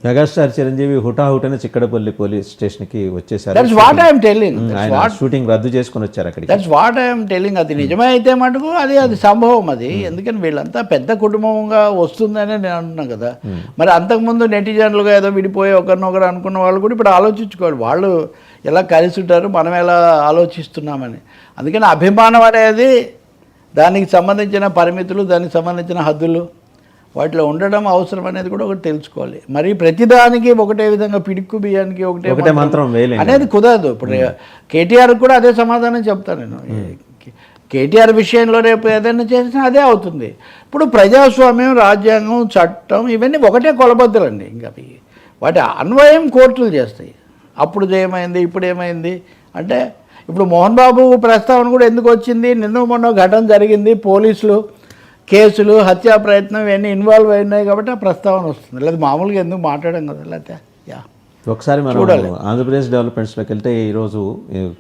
Megastar Chiranjeevi హుటాహుటనే Chikkadpally police స్టేషన్కి వచ్చేసారు. That's what I'm telling. ఆయన షూటింగ్ రద్దు చేసుకొని వచ్చారు అక్కడికి. That's what I'm telling. అది నిజమే అయితే మటుకు అది సంభవం అది. ఎందుకని వీళ్ళంతా పెద్ద కుటుంబంగా వస్తుందని నేను అంటున్నాను కదా. మరి అంతకుముందు నెటిజన్లుగా ఏదో విడిపోయి ఒకరినొకరు అనుకున్న వాళ్ళు కూడా ఇప్పుడు ఆలోచించుకోవాలి, వాళ్ళు ఎలా కలిసి ఉంటారు, మనం ఎలా ఆలోచిస్తున్నామని. అందుకని అభిమానం అనేది దానికి సంబంధించిన పరిమితులు, దానికి సంబంధించిన హద్దులు, వాటిలో ఉండడం అవసరం అనేది కూడా ఒకటి తెలుసుకోవాలి. మరి ప్రతిదానికి ఒకటే విధంగా పిడుక్కు బియ్యానికి ఒకటే మంత్రం అనేది కుదరదు. ఇప్పుడు కేటీఆర్ కూడా అదే సమాధానం చెప్తాను నేను. కేటీఆర్ విషయంలో రేపు ఏదైనా చేసినా అదే అవుతుంది. ఇప్పుడు ప్రజాస్వామ్యం, రాజ్యాంగం, చట్టం ఇవన్నీ ఒకటే కొలబద్దలండి. ఇంకా వాటి అన్వయం కోర్టులు చేస్తాయి. అప్పుడు ఏమైంది, ఇప్పుడు ఏమైంది అంటే, ఇప్పుడు మోహన్ బాబు ప్రస్తావన కూడా ఎందుకు వచ్చింది, నిన్న మొన్న ఘటన జరిగింది, పోలీసులు కేసులు, హత్యా ప్రయత్నం ఇవన్నీ ఇన్వాల్వ్ అయినాయి కాబట్టి ఆ ప్రస్తావన వస్తుంది. లేదా మామూలుగా ఎందుకు మాట్లాడడం కదా. లేకపోతే ఒకసారి మనం ఆంధ్రప్రదేశ్ డెవలప్మెంట్స్లోకి వెళ్తే ఈరోజు